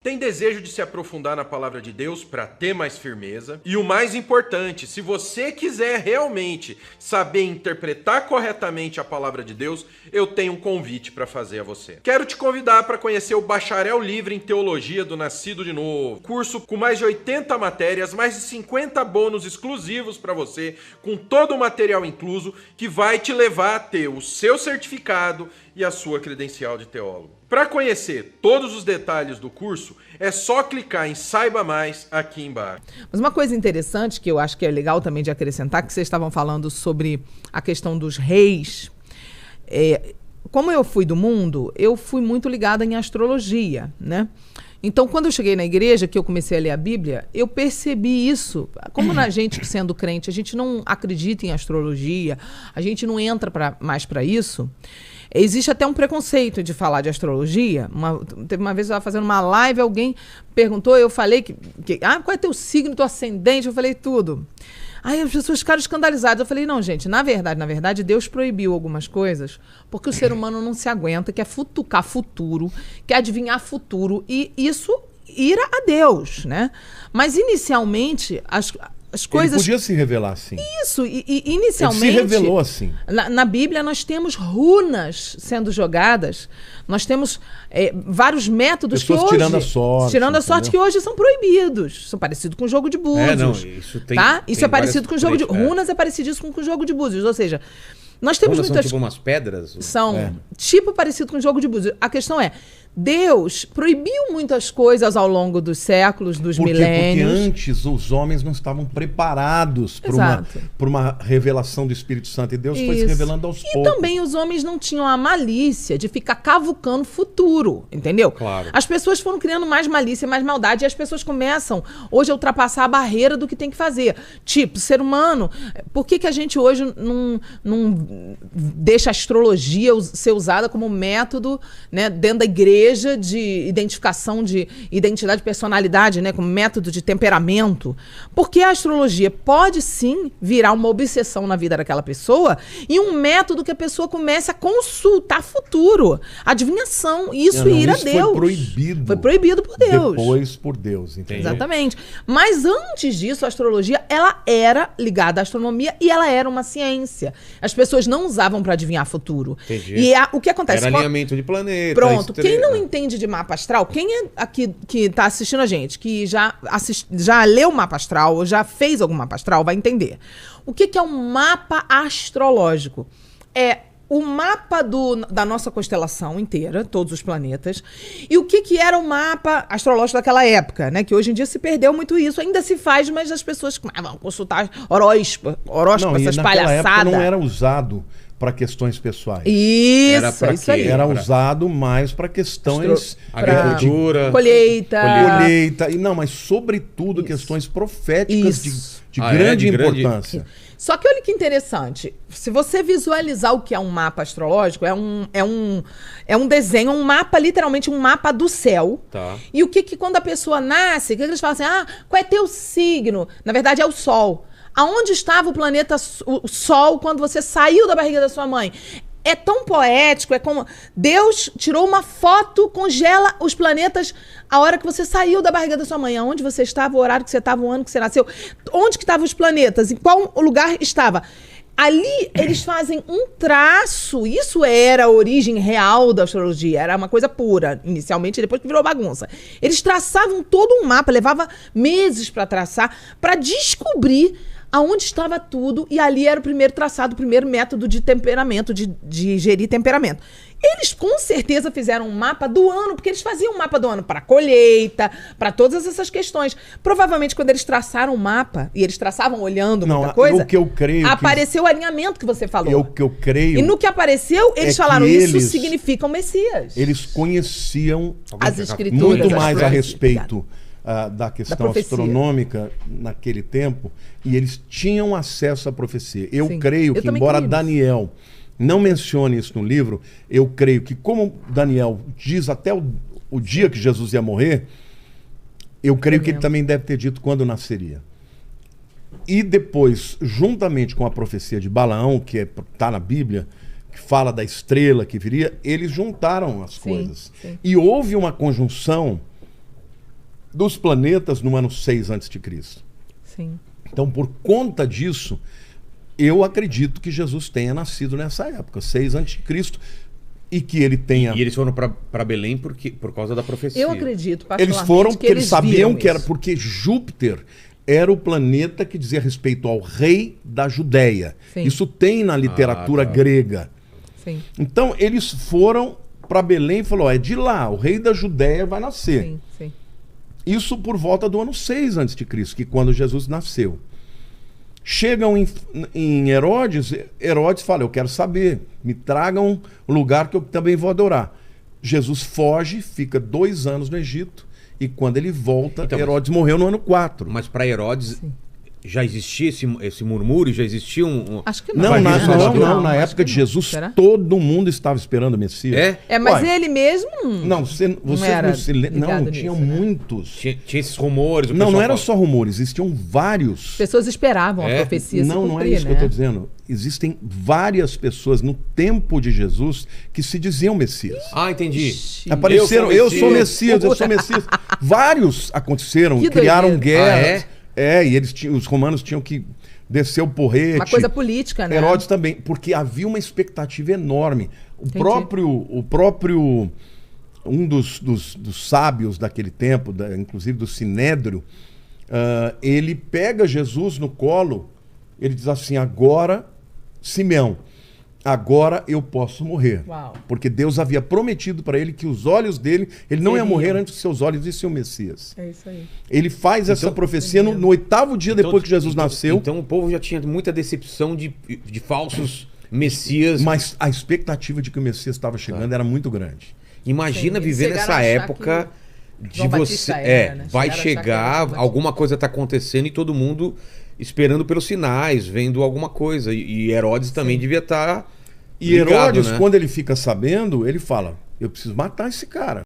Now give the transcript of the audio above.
Tem desejo de se aprofundar na palavra de Deus para ter mais firmeza? E o mais importante, se você quiser realmente saber interpretar corretamente a palavra de Deus, eu tenho um convite para fazer a você. Quero te convidar para conhecer o Bacharel Livre em Teologia do Nascido de Novo. Curso com mais de 80 matérias, mais de 50 bônus exclusivos para você, com todo o material incluso, que vai te levar a ter o seu certificado e a sua credencial de teólogo. Para conhecer todos os detalhes do curso, é só clicar em Saiba Mais aqui embaixo. Mas uma coisa interessante que eu acho que é legal também de acrescentar, que vocês estavam falando sobre a questão dos reis. Como eu fui do mundo, eu fui muito ligada em astrologia, né? Então, quando eu cheguei na igreja, que eu comecei a ler a Bíblia, eu percebi isso. Como na gente, sendo crente, a gente não acredita em astrologia, a gente não entra mais para isso. Existe até um preconceito de falar de astrologia. Teve uma vez eu estava fazendo uma live, alguém perguntou, eu falei qual é teu signo, teu ascendente? Eu falei tudo. Aí as pessoas ficaram escandalizadas. Eu falei, não, gente, na verdade, Deus proibiu algumas coisas porque o ser humano não se aguenta, quer futucar futuro, quer adivinhar futuro, e isso ira a Deus, né? Mas, inicialmente, as coisas... Ele podia se revelar assim. Isso, e inicialmente... Ele se revelou assim. Na Bíblia nós temos runas sendo jogadas, nós temos vários métodos pessoas que hoje... tirando a sorte. Tirando a sorte, que hoje são proibidos. São parecidos com o jogo de búzios. Isso tem... Tá? Isso tem é parecido com o jogo de... trechos, Runas é parecidíssimo com o jogo de búzios, ou seja... Nós temos Runas muitas... são tipo umas pedras? São tipo parecido com o jogo de búzios. A questão é, Deus proibiu muitas coisas ao longo dos séculos, dos milênios. Porque antes os homens não estavam preparados para uma revelação do Espírito Santo. E Deus foi se revelando aos poucos. E também os homens não tinham a malícia de ficar cavucando futuro, entendeu? Claro. As pessoas foram criando mais malícia, mais maldade, e as pessoas começam hoje a ultrapassar a barreira do que tem que fazer. Tipo, ser humano, por que a gente hoje não deixa a astrologia ser usada como método, né, dentro da igreja, de identificação de identidade e personalidade, né, como método de temperamento? Porque a astrologia pode sim virar uma obsessão na vida daquela pessoa e um método que a pessoa comece a consultar futuro, adivinhação, e isso ira a Deus. Foi proibido. Foi proibido por Deus. Depois por Deus, entendeu? Exatamente. Mas antes disso, a astrologia, ela era ligada à astronomia e ela era uma ciência. As pessoas não usavam para adivinhar futuro. Entendi. E o que acontece? Era alinhamento de planeta. Pronto. Quem não entende de mapa astral, quem é aqui que está assistindo a gente, que já leu mapa astral ou já fez algum mapa astral, vai entender. O que é um mapa astrológico? É o mapa da nossa constelação inteira, todos os planetas, e o que era o mapa astrológico daquela época, né? Que hoje em dia se perdeu muito isso. Ainda se faz, mas as pessoas vão consultar horóscopo, essas palhaçadas. Não era usado para questões pessoais. Isso, era pra isso aí. Era usado mais para questões... Agricultura. Colheita. E não, mas sobretudo questões proféticas de grande importância. Só que olha que interessante. Se você visualizar o que é um mapa astrológico, é um desenho, um mapa, literalmente um mapa do céu. Tá. E o que quando a pessoa nasce, o que eles falam assim, qual é teu signo? Na verdade é o Sol. Aonde estava o planeta, o Sol, quando você saiu da barriga da sua mãe? É tão poético, é como Deus tirou uma foto, congela os planetas a hora que você saiu da barriga da sua mãe. Aonde você estava, o horário que você estava, o ano que você nasceu. Onde que estavam os planetas? Em qual lugar estava? Ali eles fazem um traço. Isso era a origem real da astrologia. Era uma coisa pura, inicialmente, depois que virou bagunça. Eles traçavam todo um mapa, levava meses para traçar, para descobrir aonde estava tudo, e ali era o primeiro traçado, o primeiro método de temperamento, de gerir temperamento. Eles com certeza fizeram um mapa do ano, porque eles faziam um mapa do ano para colheita, para todas essas questões. Provavelmente quando eles traçaram o mapa, e eles traçavam olhando muita coisa, o que eu creio apareceu o alinhamento que você falou. O que eu creio... E no que apareceu, eles falaram, isso significa o Messias. Eles conheciam as escrituras, muito mais a respeito da questão astronômica naquele tempo, e eles tinham acesso à profecia. Eu creio que, embora Daniel não mencione isso no livro, eu creio que, como Daniel diz até o dia que Jesus ia morrer, eu creio que ele também deve ter dito quando nasceria. E depois, juntamente com a profecia de Balaão, que está na Bíblia, que fala da estrela que viria, eles juntaram as coisas. Sim. E houve uma conjunção dos planetas no ano 6 a.C. Sim. Então, por conta disso, eu acredito que Jesus tenha nascido nessa época, 6 a.C., e que ele tenha... E eles foram para Belém por causa da profecia. Eu acredito, Eles foram porque eles sabiam que era porque Júpiter era o planeta que dizia respeito ao rei da Judéia. Sim. Isso tem na literatura grega. Sim. Então, eles foram para Belém e falaram, é de lá, o rei da Judéia vai nascer. Sim, sim. Isso por volta do ano 6 a.C., que quando Jesus nasceu. Chegam em Herodes, Herodes fala, eu quero saber, me tragam um lugar que eu também vou adorar. Jesus foge, fica 2 anos no Egito, e quando ele volta, então, Herodes morreu no ano 4. Mas para Herodes... Sim. Já existia esse murmúrio? Já existia um... Acho que não. Não, na época de Jesus, será? Todo mundo estava esperando o Messias. Mas ele mesmo não tinha muitos. Tinha esses rumores. Não eram só rumores, existiam vários. Pessoas esperavam a profecia se cumprir, não é isso que eu estou dizendo. Existem várias pessoas no tempo de Jesus que se diziam Messias. Ah, entendi. Apareceram, eu sou Messias. Vários aconteceram, criaram guerras. E os romanos tinham que descer o porrete. Uma coisa política, né? Herodes também, porque havia uma expectativa enorme. O próprio um dos sábios daquele tempo, inclusive do Sinédrio, ele pega Jesus no colo, ele diz assim, agora, Simeão, agora eu posso morrer. Uau. Porque Deus havia prometido para ele que os olhos dele, ele não ia morrer antes que seus olhos vissem o Messias. É isso aí. Ele faz essa profecia no 8º dia depois que Jesus nasceu. Então o povo já tinha muita decepção de falsos Messias. Mas a expectativa de que o Messias estava chegando era muito grande. Imagina viver nessa época de você... vai chegar, alguma coisa está acontecendo e todo mundo... esperando pelos sinais, vendo alguma coisa. E Herodes também devia estar... E ligado, Herodes, quando ele fica sabendo, ele fala, eu preciso matar esse cara.